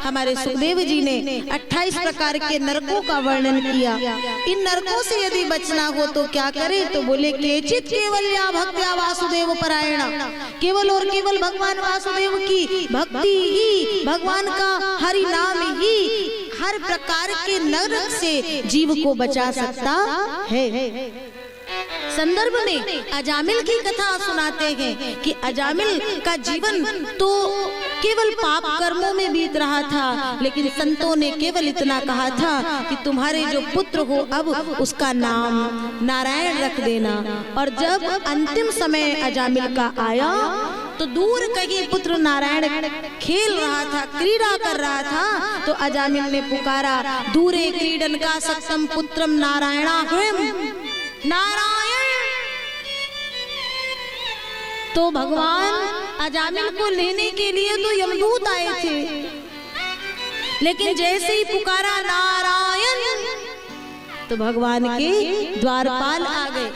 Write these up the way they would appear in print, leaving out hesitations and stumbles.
हमारे सुखदेव जी ने 28 प्रकार के नरकों का वर्णन किया। इन नरकों से यदि बचना हो तो क्या करे, तो बोले केचित केवल या भक्त्या वासुदेव परायणा, केवल और केवल भगवान वासुदेव की भक्ति ही, भगवान का हरि नाम ही हर प्रकार के नरक से जीव को बचा सकता है। संदर्भ में अजामिल की कथा सुनाते हैं कि अजामिल का जीवन तो केवल पाप कर्मों में बीत रहा था, लेकिन संतों ने केवल इतना कहा था कि तुम्हारे जो पुत्र हो अब उसका नाम नारायण रख देना। और जब अंतिम समय अजामिल का आया तो दूर कहीं पुत्र नारायण खेल रहा था, क्रीड़ा कर रहा था, तो अजामिल ने पुकारा, दूरे क्रीडन का सक्तम पुत्रम नारायणाहृम, नारायण। तो भगवान अजामिल को लेने के लिए तो यमदूत आए थे, लेकिन जैसे ही पुकारा नारायण तो भगवान के द्वारपाल आ गए।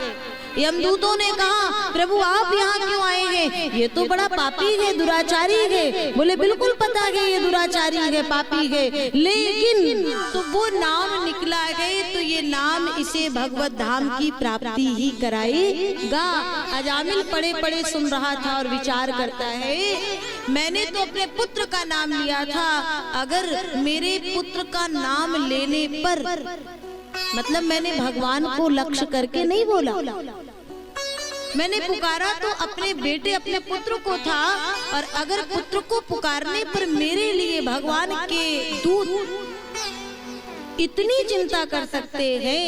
यमदूतों ने कहा, प्रभु आप यहाँ क्यों आए हैं? ये तो बड़ा पापी है, दुराचारी है। बोले बिल्कुल पता है ये दुराचारी है, पापी है, लेकिन तो वो नाम निकला है तो ये नाम इसे भगवत धाम की प्राप्ति ही कराएगा। अजामिल पड़े पड़े सुन रहा था और विचार करता है, मैंने तो अपने पुत्र का नाम लिया था, अगर मेरे पुत्र का नाम लेने पर, मतलब मैंने भगवान को लक्ष्य करके नहीं बोला, मैंने पुकारा तो अपने बेटे अपने पुत्र को था, और अगर पुत्र को पुकारने पर मेरे लिए भगवान के दूत इतनी चिंता कर सकते हैं,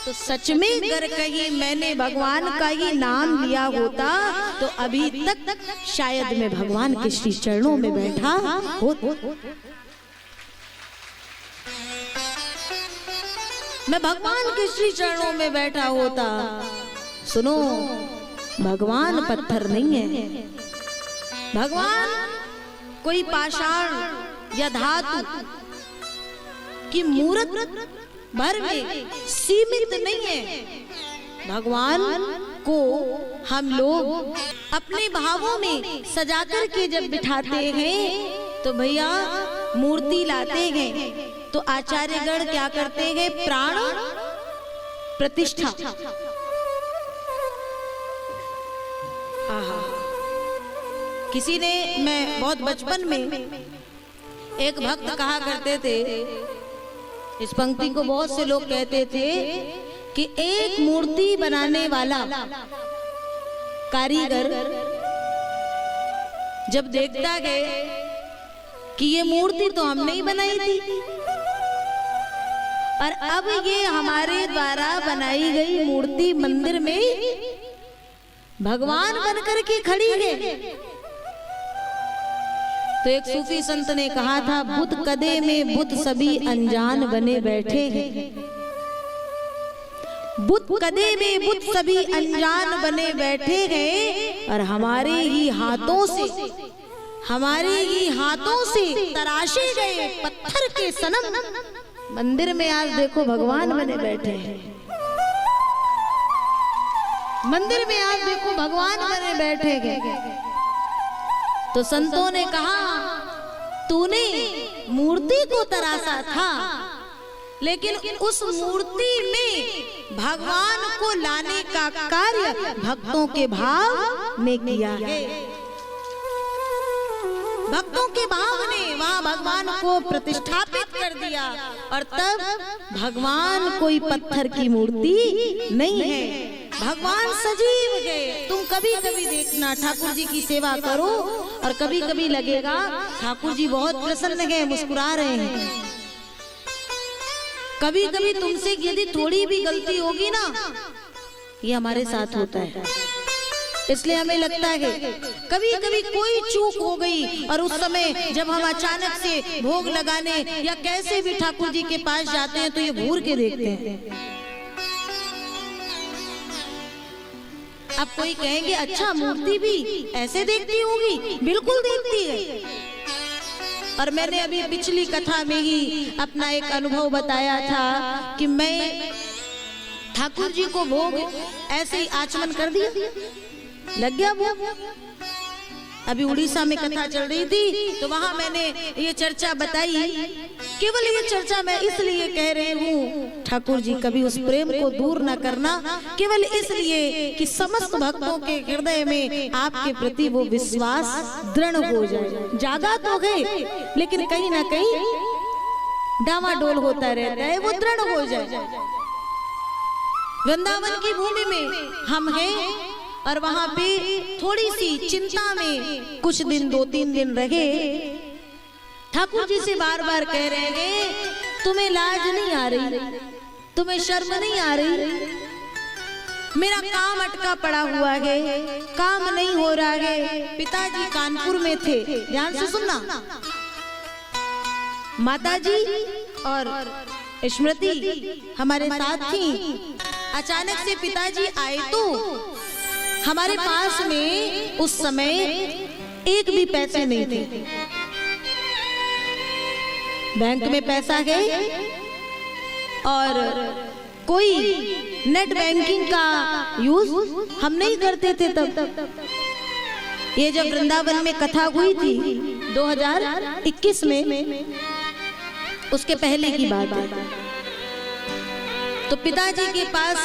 तो सच में अगर कहीं मैंने भगवान का ही नाम लिया होता तो अभी तक शायद मैं भगवान के श्री चरणों में बैठा होता, मैं भगवान के श्री चरणों में बैठा होता। सुनो, भगवान पत्थर नहीं है, भगवान कोई पाषाण या धातु की मूर्त भर में सीमित नहीं है। भगवान को हम लोग अपने भावों में सजाकर के जब बिठाते हैं तो भैया मूर्ति लाते हैं, तो आचार्यगण क्या करते हैं, प्राण प्रतिष्ठा। किसी ने, मैं बहुत बचपन में एक भक्त कहा करते थे, इस पंक्ति को बहुत से लोग कहते थे कि एक मूर्ति बनाने वाला कारीगर जब देखता है कि ये मूर्ति तो हमने ही बनाई थी और अब ये हमारे द्वारा बनाई गई मूर्ति मंदिर में भगवान बनकर के खड़ी है, तो एक सूफी संत ने कहा था, बुत कदे में बुत सभी अनजान बने बैठे हैं, बुत कदे में बुत सभी अनजान बने बैठे हैं, और हमारे ही हाथों से तराशे गए पत्थर के सनम मंदिर में आज देखो भगवान बने बैठे हैं, मंदिर में आज देखो भगवान बने बैठे हैं। तो संतों ने कहा, तूने मूर्ति को तराशा था, लेकिन उस मूर्ति में भगवान को लाने का कार्य भक्तों के भाव ने किया है। भक्तों के भाव ने वहां भगवान को प्रतिष्ठापित कर दिया, और तब भगवान कोई पत्थर की मूर्ति नहीं है, भगवान सजीव है। तुम कभी कभी देखना, ठाकुर जी की सेवा करो और कभी कभी लगेगा ठाकुर जी बहुत प्रसन्न है, मुस्कुरा रहे हैं। कभी कभी तुमसे यदि थोड़ी भी गलती होगी ना, ये हमारे साथ होता है, इसलिए हमें लगता है कभी कभी कोई चूक हो गई, और उस समय जब हम अचानक से भोग लगाने या कैसे भी ठाकुर जी के पास जाते हैं तो ये घूर के देखते हैं। अब कोई कहेंगे, अच्छा मूर्ति भी ऐसे देखती होगी? बिल्कुल देखती है। और मैंने अभी पिछली कथा में ही अपना एक अनुभव बताया था कि मैं ठाकुर जी को भोग ऐसे ही आचमन कर दिया, लग गया भोग, अभी उड़ीसा में कथा चल रही थी तो वहां मैंने ये चर्चा बताई। केवल ये चर्चा मैं इसलिए कह रही हूँ ठाकुर जी कभी उस प्रेम को दूर न करना, केवल इसलिए कि समस्त भक्तों के हृदय में आपके प्रति वो विश्वास दृढ़ हो जाए। जागा तो गए लेकिन कहीं ना कहीं डामाडोल होता रहता है, वो दृढ़ हो जाए। वृंदावन की भूमि में हम हैं और वहां पे थोड़ी सी चिंता में कुछ दिन 2-3 दिन रहे। ठाकुर जी से बार बार कह रहे हैं तुम्हें लाज नहीं आ रही, तुम्हें शर्म नहीं आ रही, मेरा काम अटका पड़ा हुआ है, काम नहीं हो रहा है। पिताजी कानपुर में थे, ध्यान से सुनना, माताजी और स्मृति हमारे साथ थी। अचानक से पिताजी आए तो हमारे पास में उस समय एक भी पैसे नहीं थे। बैंक में पैसा है और कोई नेट बैंकिंग का यूज हम नहीं करते थे तब। ये जब वृंदावन में कथा हुई थी 2021 में, उसके पहले की बात है। तो पिताजी के पास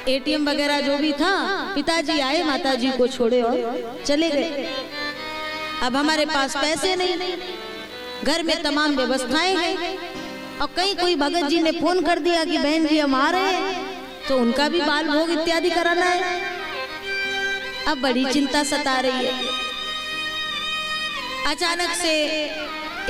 एटीएम वगैरह जो भी था, पिताजी आए, माताजी को छोड़े और चले गए। अब हमारे पास पैसे नहीं, घर में तमाम व्यवस्थाएं हैं और कहीं कोई भगत जी ने फोन कर दिया कि बहन जी हम आ रहे हैं, तो उनका भी बाल भोग इत्यादि कराना है। अब बड़ी चिंता सता रही है। अचानक से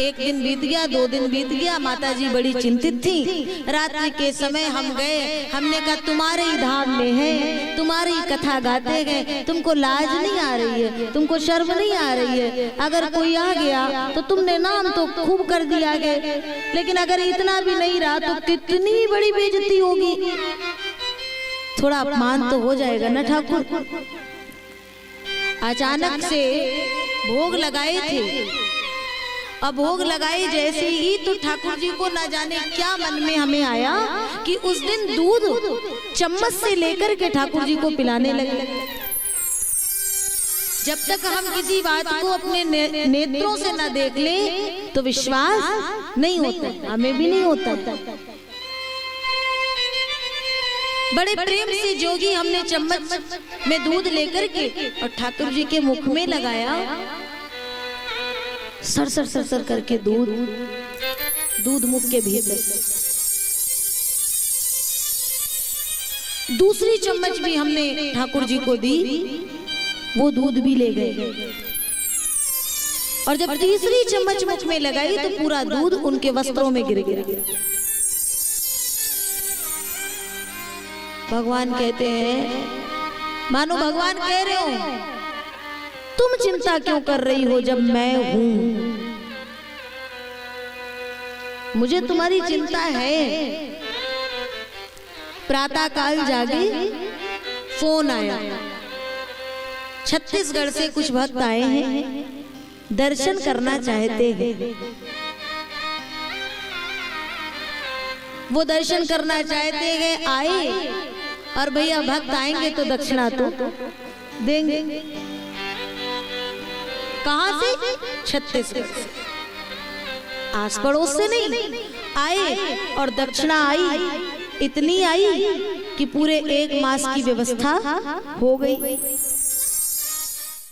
एक दिन बीत गया, 2 दिन बीत गया, माताजी बड़ी चिंतित थी। रात्रि के समय हम गए, हमने कहा तुम्हारे ही धाम में है, तुम्हारी कथा गाते गए, तुमको लाज नहीं आ रही है, तुमको शर्म नहीं आ रही है। अगर कोई आ गया तो तुमने नाम तो खूब कर दिया गया, लेकिन अगर इतना भी नहीं रहा तो कितनी बड़ी बेइज्जती होगी, थोड़ा अपमान तो हो जाएगा ना ठाकुर। अचानक से भोग लगाए थे, अब भोग लगाए जैसे ही तो ठाकुर जी को ना जाने क्या मन में हमें आया कि उस दिन दूध चम्मच से लेकर के ठाकुर जी को पिलाने लगे। जब तक हम किसी बात को अपने नेत्रों से ना देख ले तो विश्वास नहीं होता, हमें भी नहीं होता। बड़े प्रेम से जोगी हमने चम्मच में दूध लेकर के और ठाकुर जी के मुख में लगाया। सर सर सर सर करके दूध मुख के भीतर। दूसरी चम्मच भी हमने ठाकुर जी को दी, वो दूध भी ले गए। और जब तीसरी चम्मच मुख में लगाई तो पूरा दूध उनके वस्त्रों में गिर गया। भगवान कहते हैं, मानो भगवान कह रहे हो तुम चिंता क्यों कर रही हो जब मैं हूं, मुझे तुम्हारी चिंता है। प्रातः काल जागे, फोन आया, छत्तीसगढ़ से कुछ भक्त आए हैं, दर्शन करना चाहते हैं। वो दर्शन करना चाहते हैं, आए, और भैया भक्त आएंगे तो दक्षिणा तो देंगे। कहां से? छत्तीसगढ़ से, आस पड़ोस से नहीं, आए और दक्षिणा आई, इतनी आई कि पूरे 1 मास की व्यवस्था हो गई।